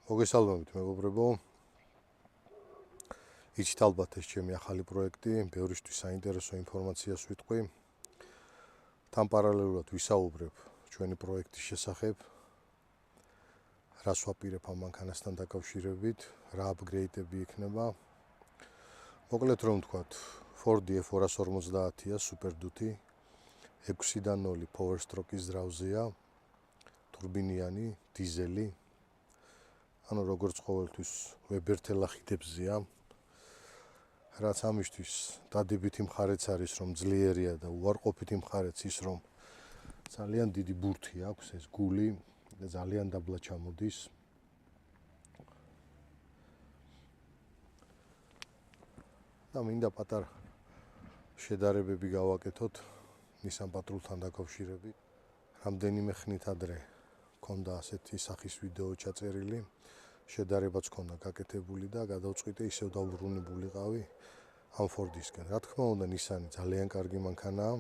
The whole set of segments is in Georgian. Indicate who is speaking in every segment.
Speaker 1: მოგესალმებით მეგობრებო. იცით ალბათ ეს ჩემი ახალი პროექტი, ბევრისთვის საინტერესო ინფორმაციას ვიტყვი. თან პარალელურად ვისაუბრებ ჩვენი პროექტის შესახებ, რას ვაპირებ ამ მანქანასთან დაკავშირებით, რა აპგრეიდები იქნება. მოკლედ რომ ვთქვათ, Ford F250-ია Super Duty, 6-დან 0 Power Stroke-ის ძრავზეა, ტურბინიანი, დიზელი. ანუ როგორც ყოველთვის ვებერთელა ხიდებზეა. რაც ამისთვის დადებითი მხარეც არის, რომ ძლიერია და უარყოფითი მხარეც ის, რომ ძალიან დიდი ბურთი აქვს ეს გული და ძალიან დაბლა ჩამოდის. და მინდა პატარა შედარებები გავაკეთოთ Nissan Patrol-თან დაკავშირებით. რამდენიმე ხნით ადრე მქონდა ასეთი სახის ვიდეო ჩაწერილი. შედარებაც ქონდა გაკეთებული და გადავწყვიტე ისევ დავბრუნებულიყავი ამ Ford-ისგან. რა თქმა უნდა, Nissan-ი ძალიან კარგი მანქანაა,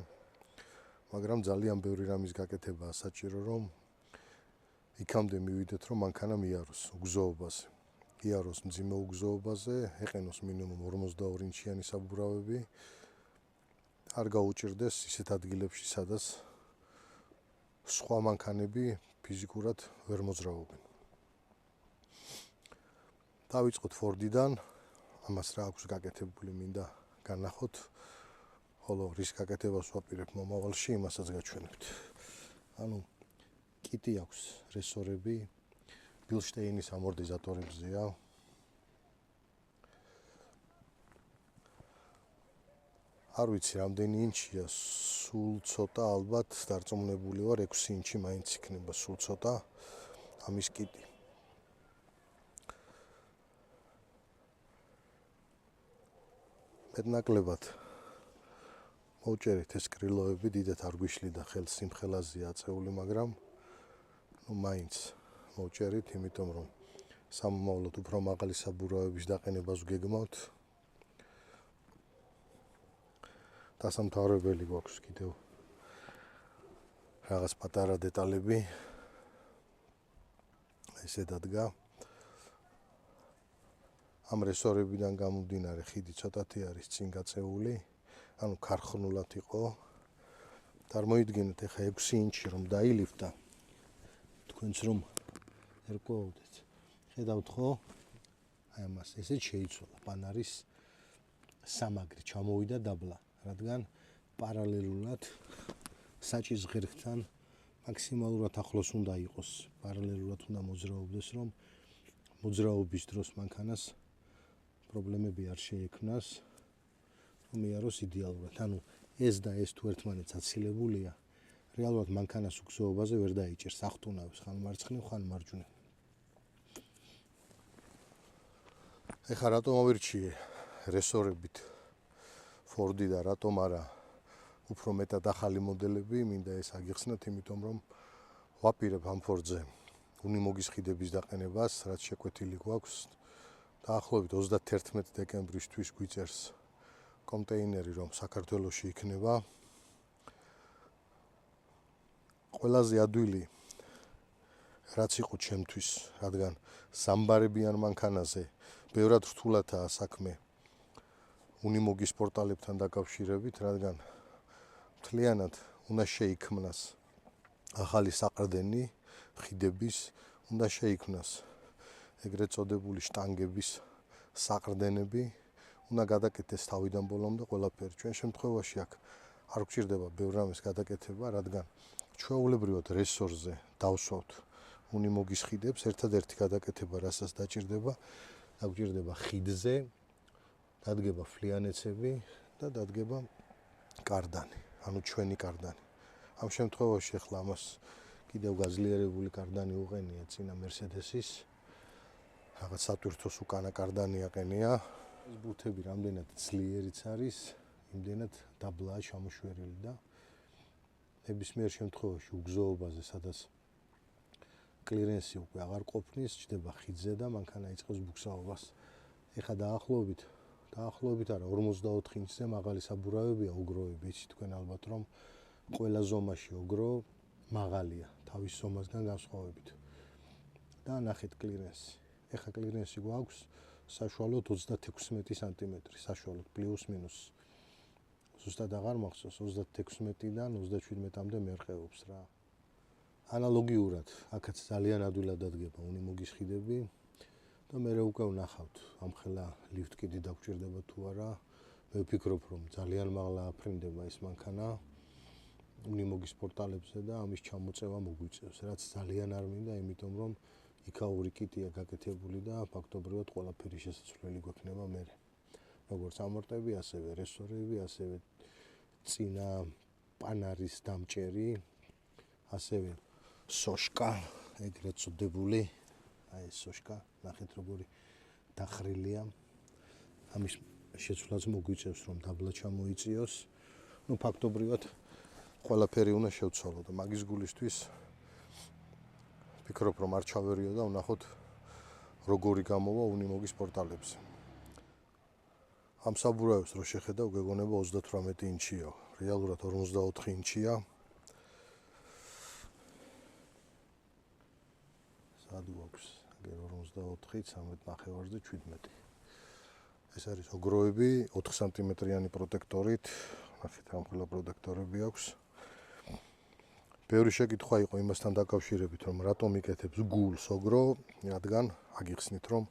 Speaker 1: მაგრამ ძალიან ბევრი რამის გაკეთებაა საჭირო, რომ იქამდე მივიდეთ, რომ მანქანა მიაროს უგზოობაზე. იაროს მძიმე უგზოობაზე, ეყენოს მინიმუმ 42 ინჩიანი საბურავები, არ გაუჭირდეს ისეთ ადგილებში, სადაც სხვა მანქანები ფიზიკურად ვერ მოძრაობენ. დავიწყოთ Ford-დან, ამას რა აქვს გაკეთებული მინდა განახოთ, ხოლო რის გაკეთებას ვაპირებ მომავალში, იმასაც გაჩვენებთ. ანუ კიტი აქვს რესორები, Bilstein-ის ამორტიზატორებზეა. არ ვიცი რამდენი ინჩია, სულ ცოტა ალბათ დარწმუნებული ვარ 6 ინჩი მაინც იქნება სულ ცოტა ამის კიტი. მეტნაკლებად მოვჭერეთ ეს კრილოები, დიდად არ გვიშლიდა ხელს სიმხელაზეა აწეული, მაგრამ მაინც მოვჭერით, იმიტომ რომ სამომავლოდ უფრო მაღალი საბურავების დაყენებას ვგეგმავთ. დასამთავრებელი გვაქვს კიდევ რაღაც პატარა დეტალები. ესე დადგა. ამ რესორებიდან გამომდინარე ხიდი ცოტათი არის წინ გაწეული, ანუ ქარხნულად იყო. წარმოიდგინეთ ახლა 6 ინჩი რომ დაილიფტა. თქვენც რომ ერკვეოდეთ. ხედავთ ხო? აი ამას ესე შეიცვალა პანარის სამაგრი ჩამოვიდა დაბლა, რადგან პარალელურად საჭის ღერხთან მაქსიმალურად ახლოს უნდა იყოს. პარალელურად უნდა მოძრაობდეს, რომ მოძრაობის დროს მანქანას პრობლემები არ შეექმნას, რომ მიაროს იდეალურად. ანუ ეს და ეს თუ ერთმანეთს აცილებულია, რეალურად მანქანას უგზოობაზე ვერ დაიჭერს, ახტუნავს ხან მარცხნივ, ხან მარჯვნივ. ეხლა რატომ ავირჩიე რესორებით Ford-ი და რატომ არა უფრო მეტად ახალი მოდელები, მინდა ეს აგიხსნათ, იმიტომ რომ ვაპირებ ამ Ford-ზე უნიმოგის ხიდების დაყენებას, რაც შეკვეთილი გვაქვს. დაახლოებით 31 დეკემბრისთვის გვიწერს კონტეინერი, რომ საქართველოში იქნება. ყველაზე ადვილი რაც იყო ჩემთვის, რადგან სამბარებიან მანქანაზე ბევრად რთულადაა საქმე უნიმოგის პორტალებთან დაკავშირებით, რადგან მთლიანად უნდა შეიქმნას ახალი საყრდენი ხიდების, უნდა შეიქმნას ეგრეთ წოდებული შტანგების საყრდენები, უნდა გადაკეთდეს თავიდან ბოლომდე ყველაფერი. ჩვენ შემთხვევაში აქ არ გვჭირდება ბევრ რამის გადაკეთება, რადგან ჩვეულებრივად რესორზე დავსვავთ უნიმოგის ხიდებს, ერთადერთი გადაკეთება, რასაც დაჭირდება, გვჭირდება ხიდზე, დადგება ფლიანეცები და დადგება კარდანი, ანუ ჩვენი კარდანი. ამ შემთხვევაში ახლა ამას კიდევ გაძლიერებული კარდანი უყენია წინა Mercedes-ის. რაღაც სატვირთოს უკანა კარდანი აყენია. ეს ბურთები რამდენად ძლიერიც არის, იმდენად დაბლაა ჩამოშვერილი და ნებისმიერ შემთხვევაში უგზოობაზე, სადაც კლირენსი უკვე აღარ ყოფნის, ჩდება ხიდზე და მანქანა იწყებს ბუქსაობას. ეხლა დაახლოებით არა 44 ინჩზე მაღალი საბურავებია ოგროები, იცით თქვენ ალბათ რომ ყველა ზომაში ოგრო მაღალია თავის ზომასგან განსხვავებით. და ნახეთ კლირენსი. ეხა კლირენსი გვაქვს საშუალოდ 36 სანტიმეტრი, საშუალოდ პლუს მინუს. ზუსტად აღარ მახსოვს 36-დან 37-მდე მერყეობს რა. ანალოგიურად, აქაც ძალიან ადვილად დადგება უნიმოგის ხიდები და მე უკვე ვნახავთ, ამხელა ლიფტ კიდე დაგჭირდება თუ არა. მე ვფიქრობ, რომ ძალიან მაღლა აფრინდება ეს მანქანა უნიმოგის პორტალებზე და ამის ჩამოწევა მოგვიწევს, რაც ძალიან არ მინდა, იმიტომ რომ იქაური კიტია გაკეთებული და ფაქტობრივად ყველაფერი შესაძლებელი გვექნება მე. როგორც ამორტები, ასევე რესორები, ასევე წინა პანარის დამჭერი, ასევე სოშკა, ეგრეთ წოდებული, აი ეს სოშკა, ნახეთ როგორი დახრილია. ამის შეცვლაც მოგვიწევს, რომ დაბლა ჩამოიწიოს. ნუ ფაქტობრივად ყველაფერი უნდა შევცვალო და მაგის გულისთვის ვფიქრობ, რომ არ ჩავერიო და ვნახოთ როგორი გამოვა უნიმოგის პორტალებზე. ამ საბურავებს რო შეხედავ, გეგონება 38 ინჩია, რეალურად 54 ინჩია. სად გვაქვს? 44, 13.5-ზე 17. ეს არის ოგროები 4 სანტიმეტრიანი პროტექტორით. ნახეთ, ამხელა პროტექტორები აქვს. ბევრი შეკითხვა იყო იმასთან დაკავშირებით, რომ რატომ იკეთებს გულს ოგრო, რადგან აგიხსნით, რომ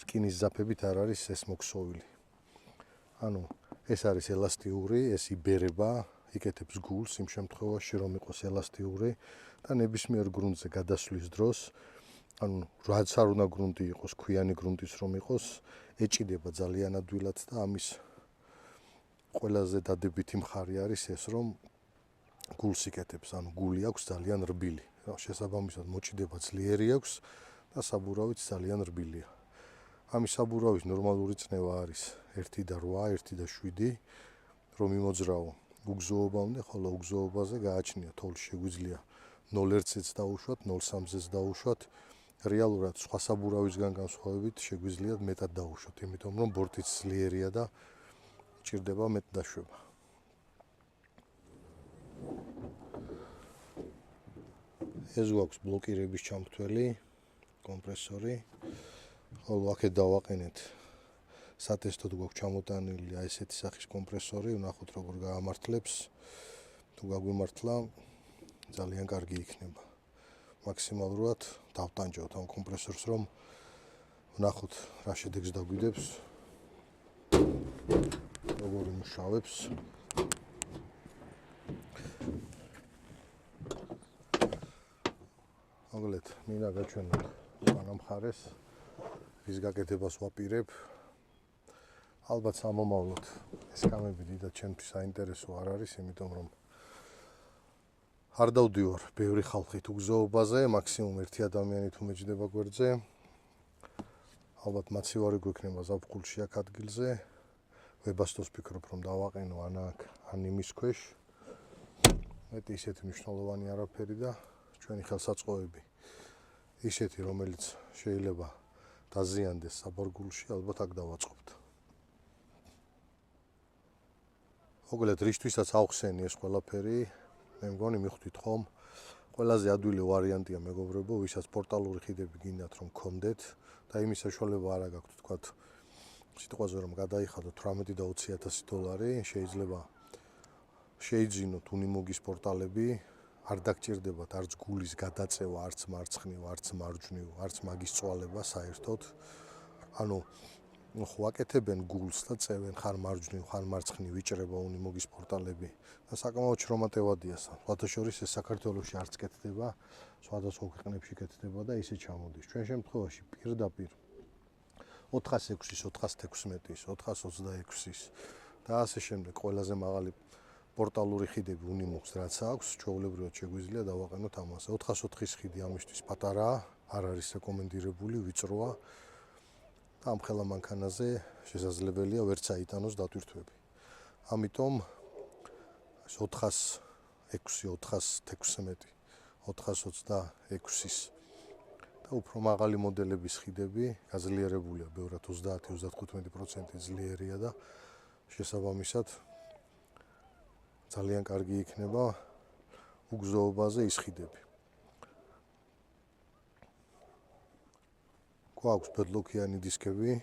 Speaker 1: რკინის ზაფებით არ არის ეს მოქსოვილი. ანუ ეს არის ელასტიური, ეს იბერება, იკეთებს გულს იმ შემთხვევაში, რომ იყოს ელასტიური და ნებისმიერ გრუნტზე გადასვლის დროს, ანუ რაც არ უნდა გრუნტი იყოს, ქვიანი გრუნტის რომ იყოს, ეჭიდება ძალიან ადვილად და ამის ყველაზე დადებითი მხარე არის ეს, რომ გულს იკეთებს, ანუ გული აქვს ძალიან რბილი. შესაბამისად მოჭიდება ძლიერი აქვს და საბურავიც ძალიან რბილია. ამის საბურავის ნორმალური წნევა არის 1 და 8, 1 და 7, რომ იმოძრაო უგზოობამდე, ხოლო უგზოობაზე გააჩნია თოვლი შეგვიძლია 0.1-ს დაუშვათ, 0.3-ს დაუშვათ. რეალურად სხვა საბურავისგან განსხვავებით შეგვიძლია მეტად დაუშვათ, იმიტომ რომ ბორტიც ძლიერია და ჭირდება მეტ დაშვება. ეს გვაქვს ბლოკირების ჩამქთველი, კომპრესორი. ხოლო აქეთ დავაყენეთ სატესტოდ გვაქვს ჩამოტანილი აი ესეთი სახის კომპრესორი, ვნახოთ როგორ გაამართლებს. თუ გაგვიმართლა, ძალიან კარგი იქნება. მაქსიმალურად დავტანჯავთ ამ კომპრესორს, რომ ვნახოთ რა შედეგს დაგვიდებს, როგორ იმუშავებს. მოგლეთ, მინდა გაჩვენოთ ამ მხარეს, რის გაკეთებას ვაპირებ. ალბათ სამომავლოდ ეს კამები დიდად ჩემთვის საინტერესო არ არის, იმიტომ რომ არ დავდივარ ბევრი ხალხით უგზოობაზე, მაქსიმუმ ერთი ადამიანი თუ მეჯდება გვერდზე. ალბათ მაცივარი გვექნება ზაფხულში აქ ადგილზე. ვებასტოს ფიქრობ, რომ დავაყენო ან აქ, ან იმის ქვეშ. მეტი ისეთი მნიშვნელოვანი არაფერი და ჩვენი ხელსაწყოები ისეთი, რომელიც შეიძლება დაზიანდეს საბარგულში, ალბათ აქ დავაწყობთ. მოგლეთ, რისთვისაც ავხსენი ეს ყველაფერი, მე მგონი მიხვდით ხომ, ყველაზე ადვილი ვარიანტია მეგობრებო, ვისაც პორტალური ხიდები გინდათ რომ გქონდეთ და იმის საშუალება არ აქვს, თქვათ, სიტყვაზე რომ გადაიხადოთ 18 და 20,000 დოლარი, შეიძლება შეიძინოთ უნიმოგის პორტალები, არ დაგჭირდებათ არც გულის გადაწევა, არც მარცხნივ, არც მარჯვნივ, არც მაგის წვალება საერთოდ. ანუ ხო აკეთებენ გულს და წევენ ხარ მარჯვნივ, ხარ მარცხნივ ვიჭრება უნიმოგის პორტალები და საკმაოდ შრომატევადია. სხვადასხვა ეს საქართველოში არც კეთდება, სხვადასხვა ქვეყნებში კეთდება და ისე ჩამოდის. ჩვენ შემთხვევაში პირდაპირ 406-ის, 416-ის, 426-ის და ასე შემდეგ ყველაზე მაღალი პორტალური ხიდები უნიმოგს რაც აქვს, ჩვეულებრივად შეგვიძლია დავაყენოთ ამაზე. 404-ის ხიდი ამისთვის პატარაა, არ არის რეკომენდირებული, ვიწროა. და ამხელა მანქანაზე შესაძლებელია ვერც აიტანოს დატვირთვები. ამიტომ 406, 416, 426-ის და უფრო მაღალი მოდელების ხიდები გაძლიერებულია, ბევრად 30-35% ძლიერია და შესაბამისად ძალიან კარგი იქნება უგზოობაზე ის ხიდები. გვაქვს ბედლოქიანი დისკები.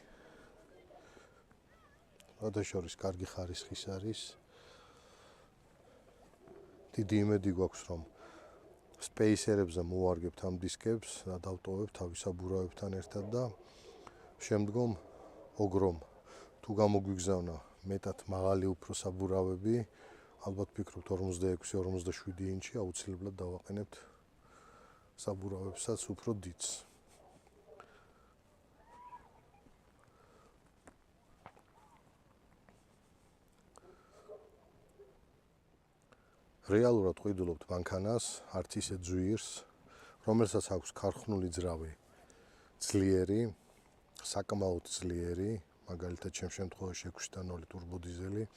Speaker 1: როდეშორის კარგი ხარისხის არის. დიდი იმედი გვაქვს, რომ სპეისერებზე მოვარგებთ ამ დისკებს და დავტოვებთ თავის საბურავებთან ერთად და შემდგომ ოგრომ თუ გამოგვიგზავნა მეტად მაღალი უფრო საბურავები, ალბათ ვფიქრობთ 46-47 ინჩი აუცილებლად დავაყენებთ საბურავებსაც უფრო დიდს. რეალურად ყიდულობთ მანქანას, არც ისე ძვირს, რომელსაც აქვს ქარხნული ძრავი ძლიერი, საკმაოდ ძლიერი, მაგალითად ჩემ შემთხვევაში 6.0 ტურბოდიზელი,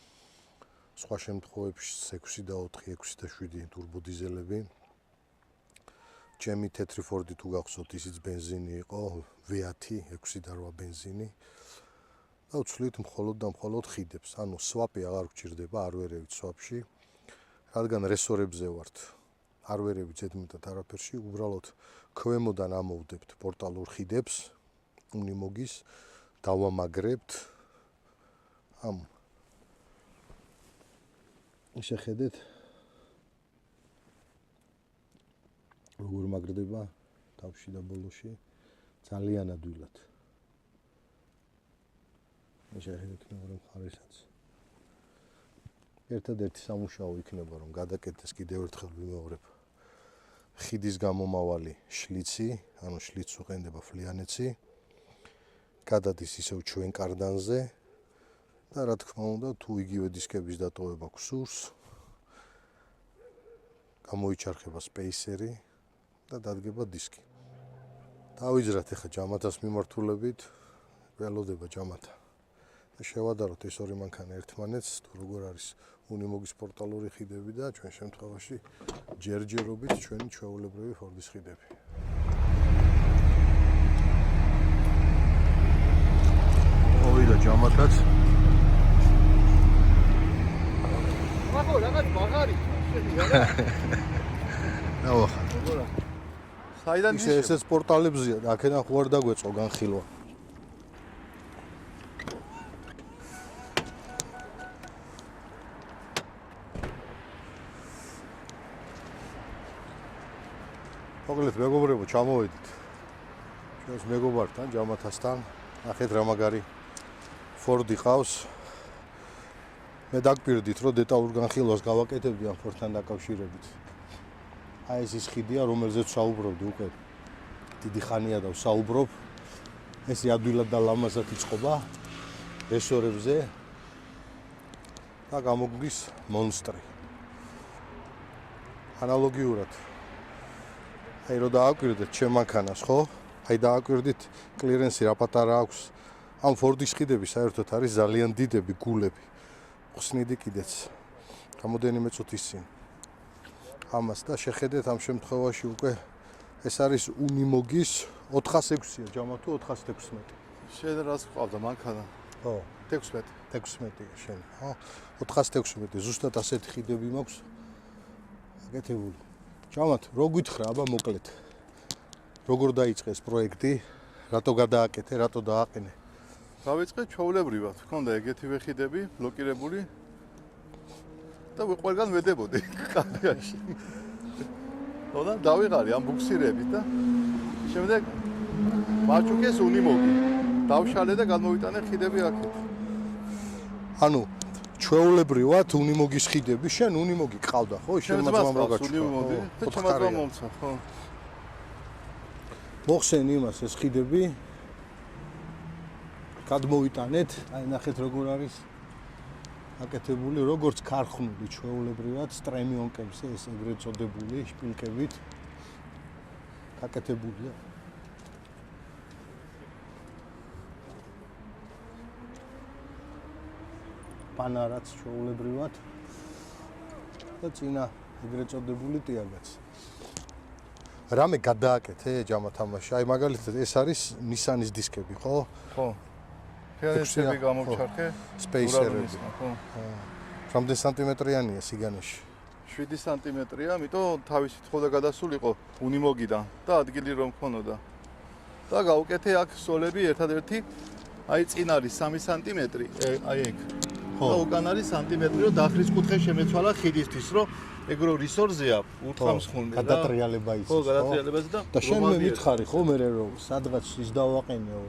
Speaker 1: სხვა შემთხვევებში 6 და 4, 6 და 7 ტურბოდიზელები. ჩემი თეთრი ფორდი თუ გახსოვთ, ისიც ბენზინი იყო, V10, 6 და 8 ბენზინი. და ვცვლით მხოლოდ და მხოლოდ ხიდებს, ანუ სვაპი აღარ გვჭირდება, არ ვერევით სვაპში. რადგან რესორებზე ვართ, არ ვერევით ზედმეტად არაფერში, უბრალოდ ქვემოდან ამოვდებთ პორტალურ ხიდებს, უნიმოგის, დავამაგრებთ. ამ შეხედეთ, როგორ მაგრდება თავში და ბოლოში, ძალიან ადვილად. შეხედეთ მეორე მხარესაც. ერთადერთი სამუშაო იქნება, რომ გადაკეთდეს კიდევ ერთხელ ვიმეორებ ხიდის გამომავალი შლიცი, ანუ შლიცს უყენდება ფლიანეცი, გადადის ისევ ჩვენ კარდანზე და რა თქმა უნდა, თუ იგივე დისკების დატოვება გსურს, გამოიჩარხება სპეისერი და დადგება დისკი. დავიძრათ ახლა ჯამათას მიმართულებით, ველოდება ჯამათა. და შევადაროთ ეს ორი მანქანა ერთმანეთს, თუ როგორ არის უნიმოგის პორტალური ხიდები და ჩვენ შემთხვევაში ჯერჯერობით ჩვენი ჩვეულებრივი ფორდის ხიდები. მოვიდა ჯამათაც. მაგო რაღაც მაგარი შედი არა? დავახარ. საიდან ისე ესეც პორტალებზია და აქედან ხო არ დაგვეწყო განხილვა. მოგლეთ მეგობრებო, ჩამოვედით. ჩვენს მეგობართან, ჯამათასთან, ნახეთ რა მაგარი ფორდი ყავს. მე დაგპირდით, რომ დეტალურ განხილვას გავაკეთებდი ამ ფორდთან დაკავშირებით. აი ეს ის ხიდია, რომელზეც საუბრობდი უკვე. დიდი ხანია და ვსაუბრობ. ეს ადვილად და ლამაზად იწყობა რესორებზე და გამოგვდის მონსტრი. ანალოგიურად აი რო დააკვირდეთ ჩემ მანქანას, ხო? აი დააკვირდით კლირენსი რა პატარა აქვს. ამ ფორდის ხიდები საერთოდ არის ძალიან დიდები გულები. ხსნიდი კიდეც. რამოდენიმე წუთის წინ. ამას და შეხედეთ ამ შემთხვევაში უკვე ეს არის უნიმოგის 406-ია, ჯამა თუ 416.
Speaker 2: შენ რას ყავდა მანქანა?
Speaker 1: ხო, 16-ია შენ, ხო? 416, ზუსტად ასეთი ხიდები მაქვს აკეთებული. ჯამათ, რო გითხრა, აბა მოკლედ. როგორ დაიწყე ეს პროექტი? რატო გადააკეთე, რატო დააყენე?
Speaker 2: დავიწყე ჩვეულებრივად. ჰქონდა ეგეთივე ხიდები, ბლოკირებული. და ყველგან ვედებოდი კამერაში. თორე დავიღარი ამ ბუქსირებით და შემდეგ მაჩუკეს უნიმოგი. დავშალე და გამოვიტანე ხიდები აქეთ.
Speaker 1: ანუ ჩვეულებრივად უნიმოგის ხიდები, შენ უნიმოგი ყავდა, ხო? შენ მაგრამ რა გაჩვენა?
Speaker 2: უნიმოგი, და ჩემმა მომცა, ხო.
Speaker 1: მოხსენ იმას ეს ხიდები. გადმოვიტანეთ, აი ნახეთ როგორ არის აკეთებული, როგორც ქარხნული ჩვეულებრივად სტრემიონკებზე, ეს ეგრეთ წოდებული შპილკებით აკეთებულია. პანარაც ჩვეულებრივად და წინა ეგრეთ წოდებული ტიაგაც. რამე გადააკეთე ჯამა თამაში. აი მაგალითად ეს არის Nissan-ის დისკები, ხო?
Speaker 2: ხო. ფერესები გამოვჩარხე,
Speaker 1: სპეისერები.
Speaker 2: ხო.
Speaker 1: რამდენი სანტიმეტრიანია სიგანეში?
Speaker 2: 7 სანტიმეტრია, ამიტომ თავისით ხოლმე გადასულიყო უნიმოგიდან და ადგილი რომ ქონოდა. და გავუკეთე აქ სოლები ერთადერთი აი წინ არის 3 სანტიმეტრი, აი ეგ. და უკან არის სანტიმეტრი, რომ დახრის კუთხე შემეცვალა ხიდისთვის, რომ ეგ რო რისორზეა, ურთამსხმული და
Speaker 1: გადატრიალება ის.
Speaker 2: ხო, გადატრიალებაზე
Speaker 1: და შენ მე მითხარი ხო მე რომ სადღაც ის დავაყენეო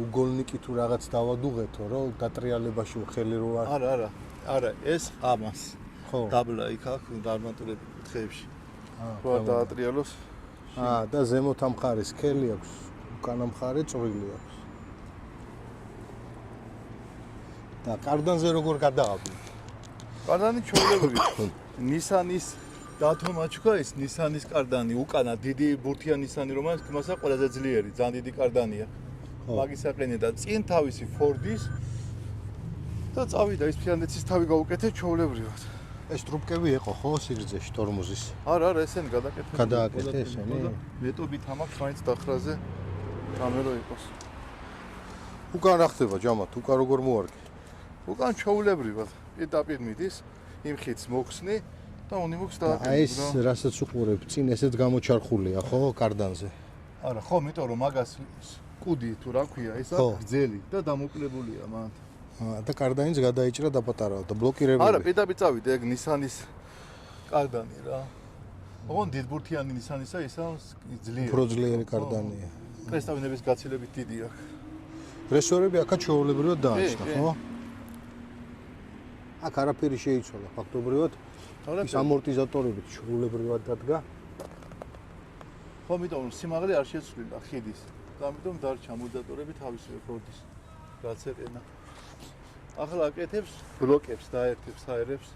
Speaker 1: უგოლნიკი თუ რაღაც დავადუღეთო რომ დატრიალებაში ხელი რო არ
Speaker 2: არა, ეს ამას.
Speaker 1: ხო.
Speaker 2: დაბლა იქ აქ დარმატულები კუთხეებში. რო დაატრიალოს.
Speaker 1: და ზემოთ ამ მხარეს ხელი აქვს, უკანა მხარე წვრილი აქვს. და კარდანზე როგორ გადააბი?
Speaker 2: კარდანი ჩაოლებრივი. ნისანის დათომაჩქა ის ნისანის კარდანი უკანა დიდი ბურთიან ნისანი რომ არის, იმასა ყველაზე ძლიერი, ძალიან დიდი კარდანია. მაგის აყენე და წინ თავისი ფორდის და წავიდა ის ფიანდეცის თავი გავუკეთე ჩაოლებრივად.
Speaker 1: ეს ტრუბკები იყო ხო სიგრძეში ტორმოზის?
Speaker 2: არა, ესენი გადაკეთებული.
Speaker 1: გადააკეთე ესენი?
Speaker 2: მეტობით ამაქვს მაინც დახრაზე კამერო იყოს.
Speaker 1: უკან რა ხდება ჯამათ? უკან როგორ მოარგე?
Speaker 2: უკან ჩაოლებრივად. პირდაპირ მიდის, იმ ხიდს მოხსნი და უნიმუქს დააკეთე.
Speaker 1: აი ეს რასაც უყურებ, წინ ესეც გამოჩარხულია ხო კარდანზე?
Speaker 2: არა, ხო, იმიტომ რომ მაგას კუდი თუ რა ქვია, ეს აქ გრძელი და დამოკლებულია მან.
Speaker 1: და კარდანიც გადაიჭრა დაპატარავა და ბლოკირებული.
Speaker 2: არა, პირდაპირ წავიდა ეგ ნისანის კარდანი რა. ოღონ დიდბურთიანი ნისანისა ისა ძლიერი.
Speaker 1: უფრო ძლიერი კარდანია.
Speaker 2: კრესტავინების გაცილებით დიდი აქ.
Speaker 1: რესორები აქა ჩაოლებრივად დააჭრა, ხო? აქ არაფერი შეიცვალა ფაქტობრივად. ის ამორტიზატორებით ჩაოლებრივად დადგა.
Speaker 2: ხო, იმიტომ რომ სიმაღლე არ შეცვლილა ხიდის. და ამიტომ დარჩა ამორტიზატორები თავისივე ფორდის. რაც ეყენა. ახლა აკეთებს ბლოკებს და აერთებს აერებს,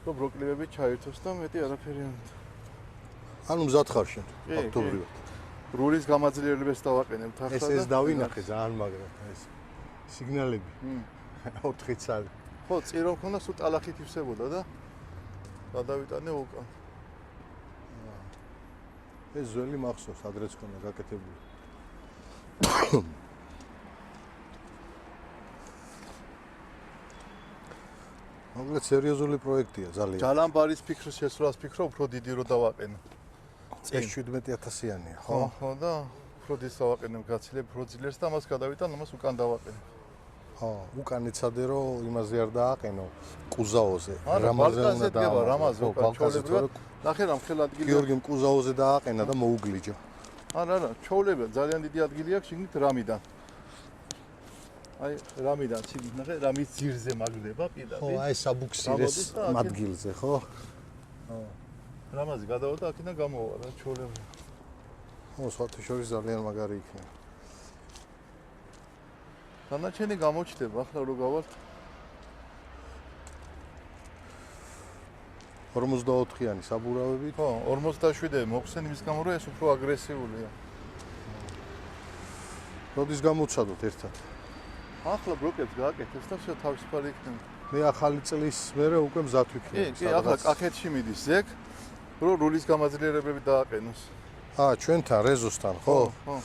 Speaker 2: რომ ბლოკლებები ჩაერთოს და მეტი არაფერი არ უნდა.
Speaker 1: ანუ მზად ხარ შენ ფაქტობრივად.
Speaker 2: რულის გამაძლიერებებს დავაყენებთ ახლა და
Speaker 1: ეს დავინახე ძალიან მაგრად ეს სიგნალები. 4 წელი.
Speaker 2: ხო, წინ რომ ქონდა სულ ტალახით ივსებოდა და გადავიტანე უკან.
Speaker 1: ეს ძველი მახსოვს, ადრეც ქონდა გაკეთებული. მოკლედ სერიოზული პროექტია ძალიან.
Speaker 2: ძალიან ბარის ფიქრს შესვლას ფიქრო, უფრო დიდი რო დავაყენო.
Speaker 1: ეს 17,000-იანია, ხო?
Speaker 2: ხო, და უფრო დიდს დავაყენებ, გაცილებ უფრო ძლიერს და მას გადავიტან, ამას უკან დავაყენე.
Speaker 1: ხო, უკან ეცადე რომ იმაზე არ დააყენო კუზაოზე.
Speaker 2: რამაზე უნდა დააყენო, რამაზე უკან ჩაოლებრივად. ნახე რამ ხელ ადგილი.
Speaker 1: გიორგიმ კუზაოზე დააყენა და მოუგლიჯა.
Speaker 2: არა, ჩაოლებრივად ძალიან დიდი ადგილი აქვს შიგნით რამიდან. აი, რამიდან შიგნით ნახე, რამის ძირზე მაგდება პირდაპირ.
Speaker 1: ხო, აი საბუქსირეს ადგილზე, ხო?
Speaker 2: ხო. რამაზე გადავოდა, აქედან გამოვა რა, ჩაოლებრივად.
Speaker 1: ხო, სხვათა შორის ძალიან მაგარი იქნება.
Speaker 2: დანარჩენი გამოჩდება, ახლა რო გავალთ
Speaker 1: 44-იანი საბურავებით.
Speaker 2: ხო, 47-ე მოხსენ იმის გამო, რომ ეს უფრო აგრესიულია.
Speaker 1: როდის გამოცადოთ ერთად?
Speaker 2: ახლა ბლოკებს გააკეთებს და შე თავისუფალი იქნება.
Speaker 1: მე ახალი წლის მერე უკვე მზად ვიქნები.
Speaker 2: კი, ახლა კახეთში მიდის ზეგ, რომ რულის გამაძლიერებები დააყენოს.
Speaker 1: ჩვენთან რეზოსთან, ხო?
Speaker 2: ხო.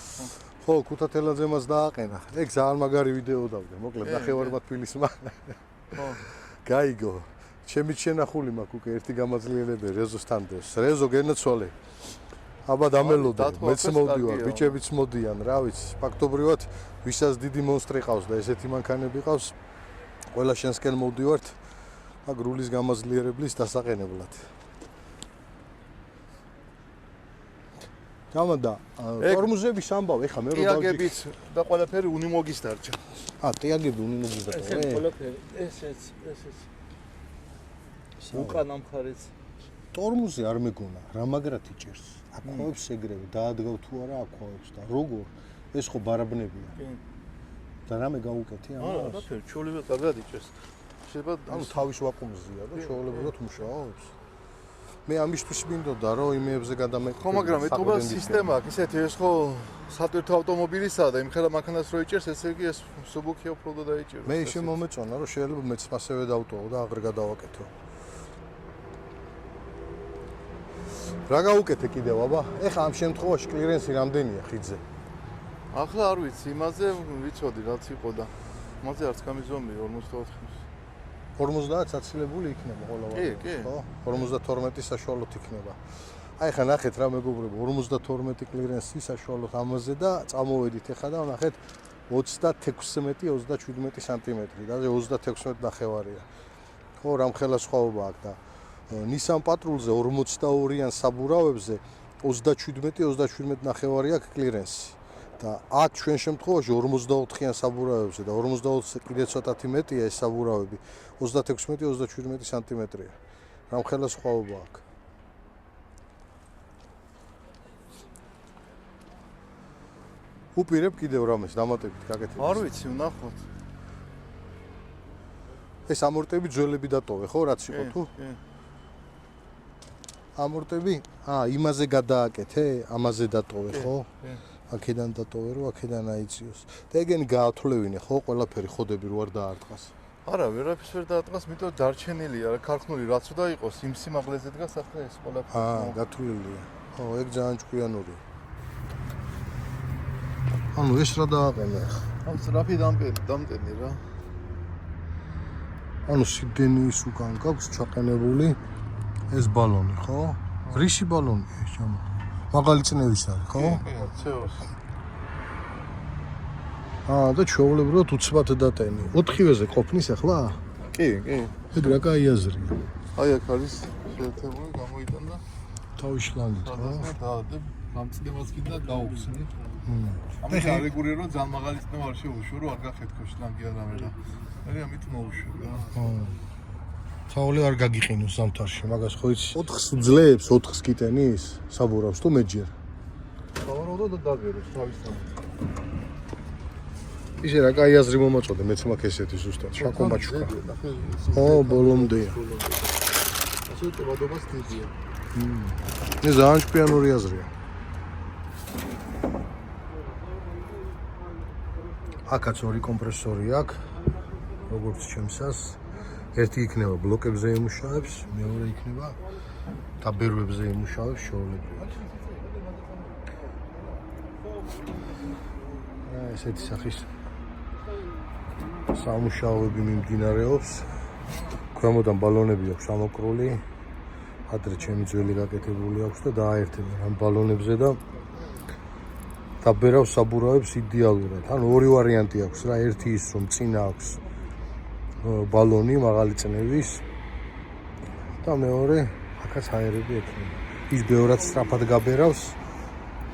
Speaker 1: ხო, ქუთათელაძემაც დააყენა. ეგ ძალიან მაგარი ვიდეო დავდე. მოკლედ ნახევარმა თბილისმა.
Speaker 2: ხო.
Speaker 1: გაიგო. ჩემი შენახული მაქვს უკვე ერთი გამაძლიერებელი რეზოსთან დევს. რეზო გენაცვალე. აბა დამელოდე, მეც მოვდივარ, ბიჭებიც მოდიან, რა ვიცი, ფაქტობრივად ვისაც დიდი მონსტრი ყავს და ესეთი მანქანები ყავს, ყველა შენსკენ მოვდივართ მაგ რულის გამაძლიერებლის დასაყენებლად. გამოდა, ტორმოზების ამბავ, ეხა მე რო დავჭი.
Speaker 2: ტიაგებიც და ყველაფერი უნიმოგის დარჩა.
Speaker 1: ტიაგები უნიმოგის დარჩა.
Speaker 2: ეს ყველაფერი, ესეც. უკან ამ ხარიც.
Speaker 1: ტორმოზი არ მეგონა, რა მაგრად იჭერს. აკوابს ეგრევე, დაადგავ თუ არა აკوابს და როგორ? ეს ხო ბარაბნებია. კი. და რამე გაუკეთე ამას?
Speaker 2: არა, რაფერი, ჩოლებად კარგად იჭერს. შეიძლება
Speaker 1: ანუ თავის ვაკუუმზეა და ჩაოლებად მუშაობს. მე ამისთვის მინდოდა რომ იმეებზე გადამეკეთე.
Speaker 2: ხო, მაგრამ ეთობა სისტემა აქვს, ისეთი ეს ხო სატვირთო ავტომობილისაა და იმ ხელა მანქანას რო იჭერს, ესე იგი ეს სუბუქია უფრო და დაიჭერს.
Speaker 1: მე ისე მომეწონა რომ შეიძლება მეც ასევე დავტოვო და აღარ გადავაკეთო. რა გაუკეთე კიდევ, აბა? ეხა ამ შემთხვევაში კლირენსი რამდენია ხიდზე?
Speaker 2: ახლა არ ვიცი, იმაზე ვიცოდი რაც იყო და იმაზე არც გამიზომი 44.
Speaker 1: 50 აცილებული იქნება ყველა ვარიანტი,
Speaker 2: კი.
Speaker 1: ხო? 52 საშუალოდ იქნება. აი ხა ნახეთ რა მეგობრებო 52 კლირენსი საშუალოდ ამაზე და წამოვედით ეხლა და ნახეთ 36-37 სანტიმეტრი და 36 ნახევარია. ხო, რამხელა სხვაობა აქვს და Nissan Patrol-ზე 42-იან საბურავებზე 27 ნახევარი აქვს კლირენსი. და აქ ჩვენ შემთხვევაში 44-იან საბურავებზე და 44-ზე კიდე ცოტათი მეტია ეს საბურავები 36-37 სანტიმეტრია. რამხელა სხვაობა აქვს. უპირებ კიდევ რამეს დამატებით გაკეთებას.
Speaker 2: არ ვიცი, ვნახოთ.
Speaker 1: ეს ამორტები ძველები დატოვე, ხო, რაც იყო თუ?
Speaker 2: კი.
Speaker 1: ამორტები? იმაზე გადააკეთე, ამაზე დატოვე, ხო?
Speaker 2: კი.
Speaker 1: აქედან დატოვე, რომ აქედან აიწიოს. და ეგენი გაათვლევინე, ხო, ყველაფერი ხოდები რო არ დაარტყას.
Speaker 2: არა, ვერაფერს ვერ დაარტყას, იმიტომ დარჩენილია, რა ქარხნული რაც უნდა იყოს, იმ სიმაღლეზე დგას ახლა ეს ყველაფერი.
Speaker 1: გათვლილია. ხო, ეგ ძალიან ჭკვიანურია. ანუ ეს რა დააყენა ახლა?
Speaker 2: ამ სწრაფი დამტენი რა.
Speaker 1: ანუ სიდენის უკან გაქვს ჩაყენებული ეს ბალონი, ხო? რისი ბალონია ეს ჩამო? მაღალი წნევის არის, ხო?
Speaker 2: CO-ს.
Speaker 1: და ჩვეულებრივად უცბად დატენი. 4-ვეზე ყოფნის ახლა?
Speaker 2: კი.
Speaker 1: ეგ რა კაი აზრია.
Speaker 2: აი აქ არის შეერთებული გამოიტანდა.
Speaker 1: თავის შლანგით, ხო?
Speaker 2: და გამწნევას კიდე გაუხსნი. ამის არეგულირება ძალიან მაღალი წნევა არ შეუშვა, რომ არ გახეთქო შლანგი არავე და მე ამით მოუშვა რა.
Speaker 1: თაოლი არ გაგიყინოს ზამთარში, მაგას ხო იცი? 4-ს უძლებს, 4-ს კიტენის საბურავს თუ მეჯერ.
Speaker 2: სავარაუდოდ დაგეროს თავისთან.
Speaker 1: ისე რა კაი აზრი მომაწოდე, მეც მაქვს ესეთი ზუსტად, შაკომაჩუკა. ბოლომდეა.
Speaker 2: ასე ტევადობას დიდია.
Speaker 1: ეს ძალიან ჭკვიანური აზრია. აქაც ორი კომპრესორი აქვს, როგორც ჩემსას. ერთი იქნება ბლოკებზე იმუშავებს, მეორე იქნება დაბერვებზე იმუშავებს შეულებრივად. ესეთი სახის სამუშაოები მიმდინარეობს. ქვემოდან ბალონები აქვს ამოკრული. ადრე ჩემი ძველი გაკეთებული აქვს და დააერთებენ ამ ბალონებზე და დაბერავს საბურავებს იდეალურად. ანუ ორი ვარიანტი აქვს რა, ერთი ის რომ წინა აქვს ბალონი მაღალი წნევის და მეორე აქაც აერები ექნება. ის ბევრად სწრაფად გაბერავს,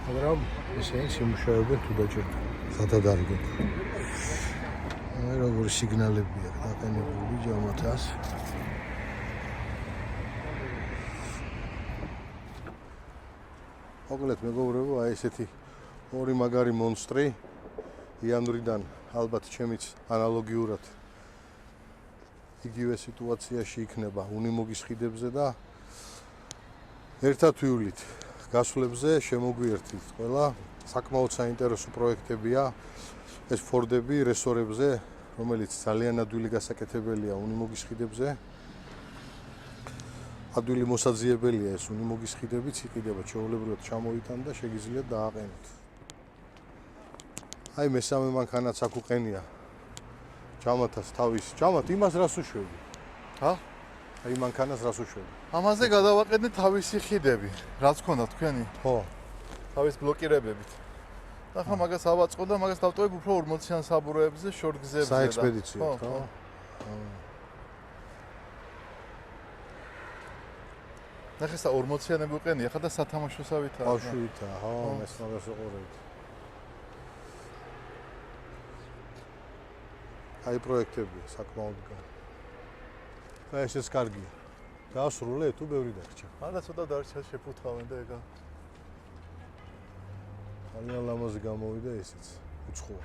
Speaker 1: მაგრამ ესენი სიმუშავებენ თუ დაჭერდა. სადადარგენ. როგორი სიგნალები აქვს დაყენებული ჯამათას. მოგლეთ მეგობრებო, აი ესეთი ორი მაგარი მონსტრი იანვრიდან ალბათ ჩემიც ანალოგიურად იგივე სიტუაციაში იქნება უნიმოგის ხიდებზე და ერთად ვივლით გასვლებზე შემოგვიერთით ყველა. საკმაოდ საინტერესო პროექტებია ეს ფორდები რესორებზე, რომელიც ძალიან ადვილი გასაკეთებელია უნიმოგის ხიდებზე. ადვილი მოსაძიებელია ეს უნიმოგის ხიდებიც იყიდება, ჩვეულებრივად ჩამოიტან და შეგიძლიათ დააყენოთ. აი მესამე მანქანაც აქ უყენია ჯამათას თავის. ჯამათ იმას რას უშვები? აი მანქანას რას უშვები?
Speaker 2: ამაზე გადავაყენე თავისი ხიდები, რაც ქონდა თქვენი.
Speaker 1: ხო.
Speaker 2: თავის ბლოკირებებით. და ხა მაგას ავაწყო და მაგას დავტოვებ უფრო 40-იან საბურავებზე, შორგზებზე და
Speaker 1: საექსპედიციოდ, ხო?
Speaker 2: ნახე სა 40-იანები უყენია, ხა და სათამაშოსავითაა.
Speaker 1: ბავშვივითაა, ხო, ეს მაგას უყურებთ. აი პროექტებია საკმაოდ კარგი. და ესეც კარგია. დაასრულე თუ ბევრი დარჩა.
Speaker 2: არა ცოტა დარჩა შეფუთხავენ და ეგა.
Speaker 1: ძალიან ლამაზი გამოვიდა ესეც. უცხოა.